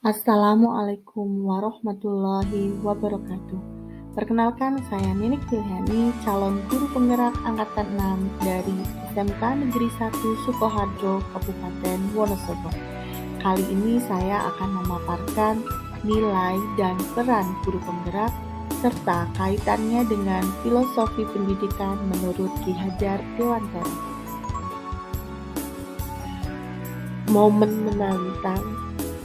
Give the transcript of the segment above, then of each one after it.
Assalamualaikum warahmatullahi wabarakatuh. Perkenalkan, saya Ninik Tilhani, calon guru penggerak angkatan 6 dari SMK Negeri 1 Sukoharjo, Kabupaten Wonosobo. Kali ini saya akan memaparkan nilai dan peran guru penggerak serta kaitannya dengan filosofi pendidikan menurut Ki Hajar Dewantara. Momen menantang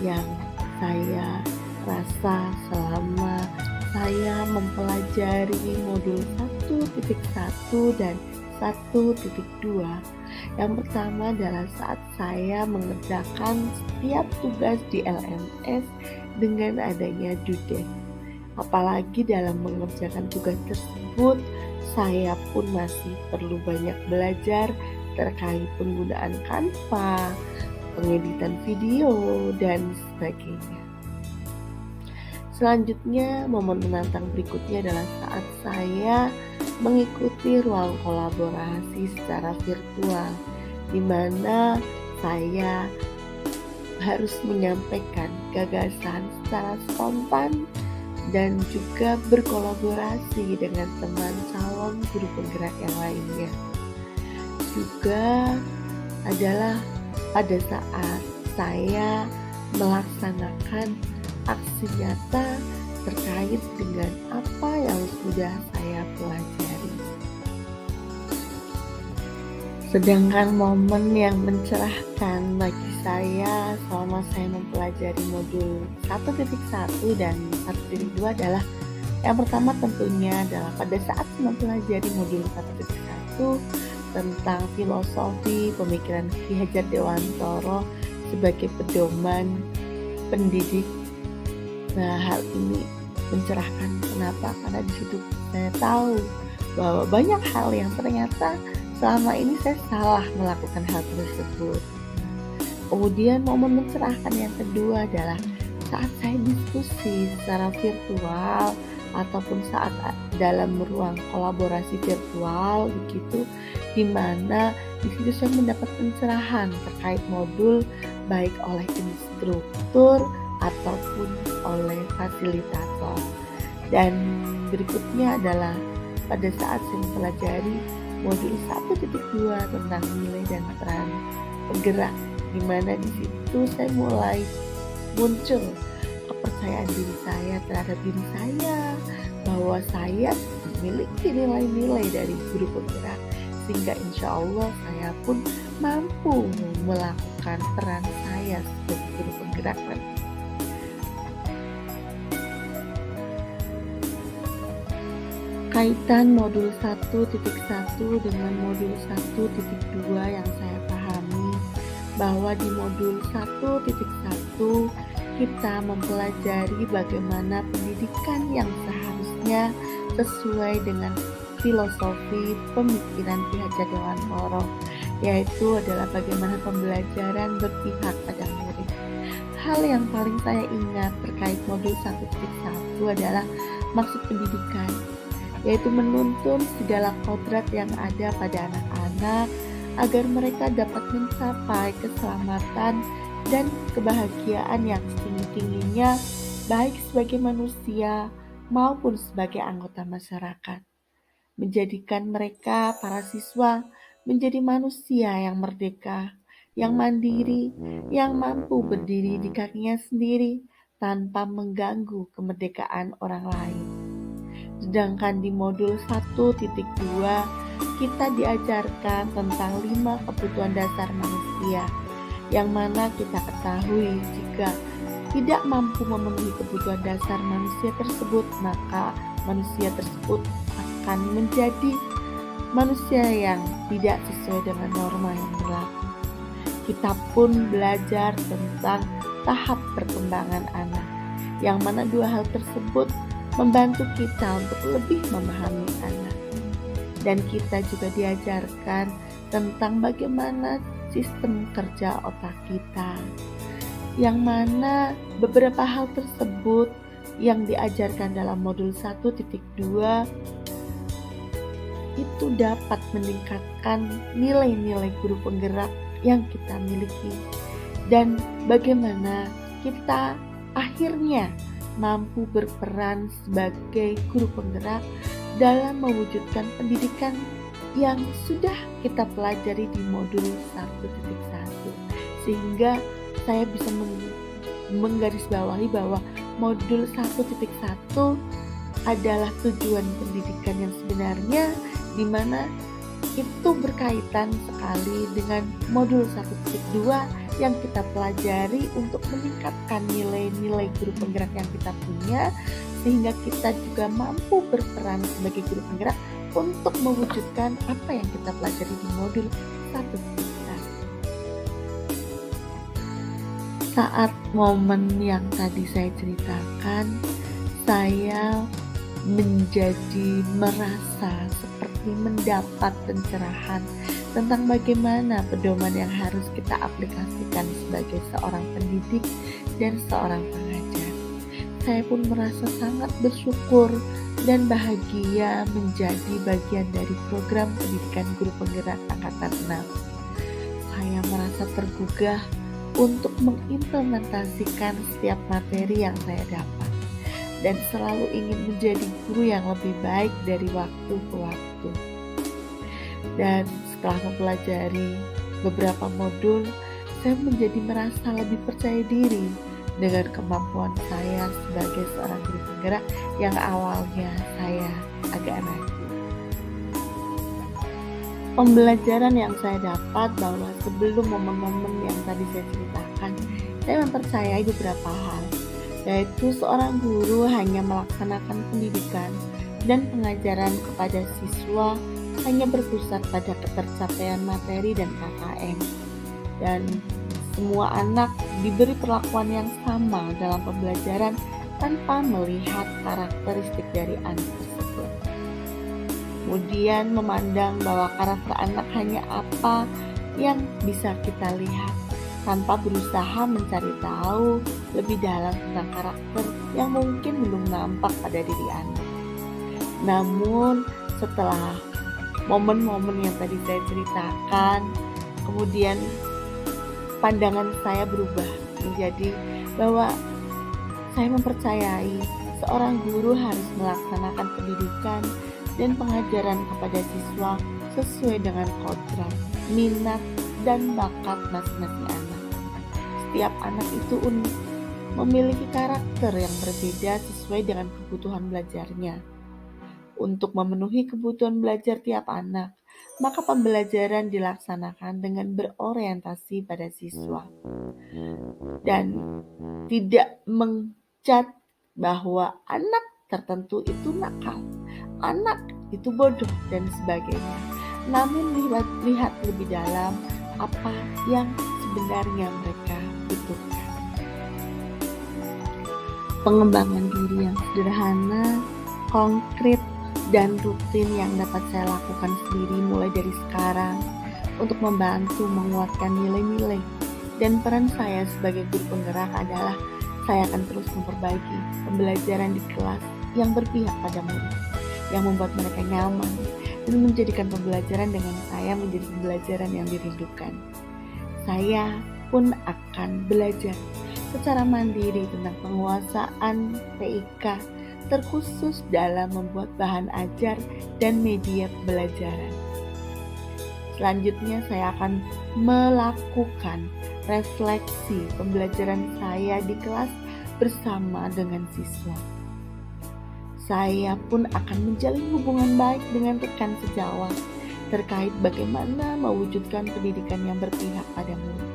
yang saya rasa selama saya mempelajari modul 1.1 dan 1.2. Yang pertama adalah saat saya mengerjakan setiap tugas di LMS dengan adanya due date. Apalagi dalam mengerjakan tugas tersebut, saya pun masih perlu banyak belajar terkait penggunaan Canva, pengeditan video, dan sebagainya. Selanjutnya, momen menantang berikutnya adalah saat saya mengikuti ruang kolaborasi secara virtual, di mana saya harus menyampaikan gagasan secara spontan dan juga berkolaborasi dengan teman calon guru penggerak yang lainnya. Juga adalah pada saat saya melaksanakan aksi nyata terkait dengan apa yang sudah saya pelajari. Sedangkan momen yang mencerahkan bagi saya selama saya mempelajari modul 1.1 dan 1.2 adalah yang pertama tentunya adalah pada saat mempelajari modul 1.1 tentang filosofi pemikiran Ki Hajar Dewantara sebagai pedoman pendidik. Nah, hal ini mencerahkan. Kenapa? Karena di situ saya tahu bahwa banyak hal yang ternyata selama ini saya salah melakukan hal tersebut. Kemudian momen mencerahkan yang kedua adalah saat saya diskusi secara virtual ataupun saat dalam ruang kolaborasi virtual begitu, di mana di situ saya mendapat pencerahan terkait modul baik oleh instruktur ataupun oleh fasilitator. Dan berikutnya adalah pada saat saya mempelajari modul 1.2 tentang nilai dan peran penggerak, di mana di situ saya mulai muncul kepercayaan diri saya terhadap diri saya, bahwa saya memiliki nilai-nilai dari guru penggerak, sehingga insya Allah saya pun mampu melakukan peran saya sebagai guru penggerak nanti. Kaitan modul 1.1 dengan modul 1.2 yang saya pahami, bahwa di modul 1.1 kita mempelajari bagaimana pendidikan yang seharusnya sesuai dengan filosofi pemikiran Ki Hajar Dewantara, yaitu adalah bagaimana pembelajaran berpihak pada murid. Hal yang paling saya ingat terkait modul 1.1 adalah maksud pendidikan, yaitu menuntun segala kodrat yang ada pada anak-anak agar mereka dapat mencapai keselamatan dan kebahagiaan yang setinggi-tingginya, baik sebagai manusia maupun sebagai anggota masyarakat. Menjadikan mereka, para siswa, menjadi manusia yang merdeka, yang mandiri, yang mampu berdiri di kakinya sendiri tanpa mengganggu kemerdekaan orang lain. Sedangkan di modul 1.2 kita diajarkan tentang 5 kebutuhan dasar manusia, yang mana kita ketahui jika tidak mampu memenuhi kebutuhan dasar manusia tersebut, maka manusia tersebut akan menjadi manusia yang tidak sesuai dengan norma yang berlaku. Kita pun belajar tentang tahap perkembangan anak, yang mana dua hal tersebut membantu kita untuk lebih memahami anak. Dan kita juga diajarkan tentang bagaimana sistem kerja otak kita, yang mana beberapa hal tersebut yang diajarkan dalam modul 1.2 itu dapat meningkatkan nilai-nilai guru penggerak yang kita miliki, dan bagaimana kita akhirnya mampu berperan sebagai guru penggerak dalam mewujudkan pendidikan yang sudah kita pelajari di modul 1.1, sehingga saya bisa menggarisbawahi bahwa modul 1.1 adalah tujuan pendidikan yang sebenarnya, di mana itu berkaitan sekali dengan modul 1.2 yang kita pelajari untuk meningkatkan nilai-nilai guru penggerak yang kita punya, sehingga kita juga mampu berperan sebagai guru penggerak untuk mewujudkan apa yang kita pelajari di modul 1.1. Saat momen yang tadi saya ceritakan, saya menjadi merasa seperti mendapat pencerahan tentang bagaimana pedoman yang harus kita aplikasikan sebagai seorang pendidik dan seorang pengajar. Saya pun merasa sangat bersyukur dan bahagia menjadi bagian dari program pendidikan guru penggerak angkatan 6. Saya merasa tergugah untuk mengimplementasikan setiap materi yang saya dapat, dan selalu ingin menjadi guru yang lebih baik dari waktu ke waktu. Dan setelah mempelajari beberapa modul, saya menjadi merasa lebih percaya diri dengan kemampuan saya sebagai seorang guru penggerak yang awalnya saya agak ragu. Pembelajaran yang saya dapat bahwa sebelum momen-momen yang tadi saya ceritakan, saya mempercayai beberapa hal, yaitu seorang guru hanya melaksanakan pendidikan dan pengajaran kepada siswa hanya berpusat pada ketercapaian materi dan KKM, dan semua anak diberi perlakuan yang sama dalam pembelajaran tanpa melihat karakteristik dari anak tersebut. Kemudian memandang bahwa karakter anak hanya apa yang bisa kita lihat, tanpa berusaha mencari tahu lebih dalam tentang karakter yang mungkin belum nampak pada diri anak. Namun setelah momen-momen yang tadi saya ceritakan, kemudian pandangan saya berubah menjadi bahwa saya mempercayai seorang guru harus melaksanakan pendidikan dan pengajaran kepada siswa sesuai dengan kodrat, minat, dan bakat masing-masing anak. Setiap anak itu unik, memiliki karakter yang berbeda sesuai dengan kebutuhan belajarnya. Untuk memenuhi kebutuhan belajar tiap anak, maka pembelajaran dilaksanakan dengan berorientasi pada siswa dan tidak mencat bahwa anak tertentu itu nakal, anak itu bodoh, dan sebagainya. Namun lihat lebih dalam apa yang sebenarnya mereka butuhkan. Pengembangan diri yang sederhana, konkret, dan rutin yang dapat saya lakukan sendiri mulai dari sekarang untuk membantu menguatkan nilai-nilai dan peran saya sebagai guru penggerak adalah saya akan terus memperbaiki pembelajaran di kelas yang berpihak pada murid, yang membuat mereka nyaman dan menjadikan pembelajaran dengan saya menjadi pembelajaran yang dirindukan. Saya pun akan belajar secara mandiri tentang penguasaan PIK, terkhusus dalam membuat bahan ajar dan media pembelajaran. Selanjutnya saya akan melakukan refleksi pembelajaran saya di kelas bersama dengan siswa. Saya pun akan menjalin hubungan baik dengan rekan sejawat terkait bagaimana mewujudkan pendidikan yang berpihak pada murid.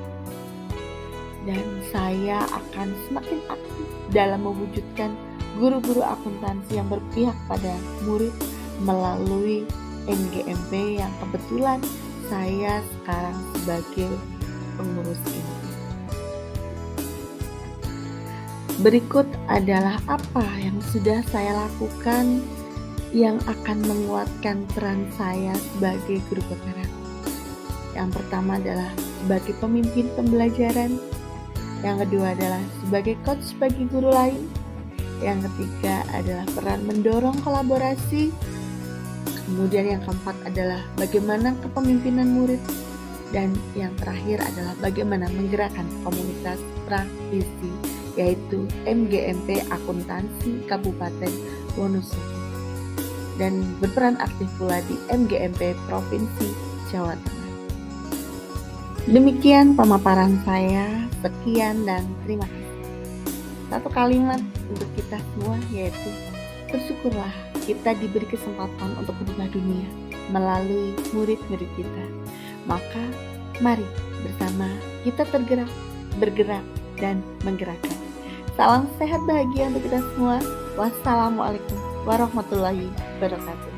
Dan saya akan semakin aktif dalam mewujudkan guru-guru akuntansi yang berpihak pada murid melalui NGMP yang kebetulan saya sekarang sebagai pengurus ini. Berikut adalah apa yang sudah saya lakukan yang akan menguatkan peran saya sebagai guru penggerak. Yang pertama adalah sebagai pemimpin pembelajaran. Yang kedua adalah sebagai coach bagi guru lain. Yang ketiga adalah peran mendorong kolaborasi. Kemudian yang keempat adalah bagaimana kepemimpinan murid. Dan yang terakhir adalah bagaimana menggerakkan komunitas praktisi yaitu MGMP Akuntansi Kabupaten Wonosobo, dan berperan aktif pula di MGMP Provinsi Jawa Tengah. Demikian pemaparan saya, sekian dan terima kasih. Satu kalimat untuk kita semua, yaitu bersyukurlah kita diberi kesempatan untuk berubah dunia melalui murid-murid kita. Maka mari bersama kita bergerak dan menggerakkan. Salam sehat bahagia untuk kita semua. Wassalamualaikum warahmatullahi wabarakatuh.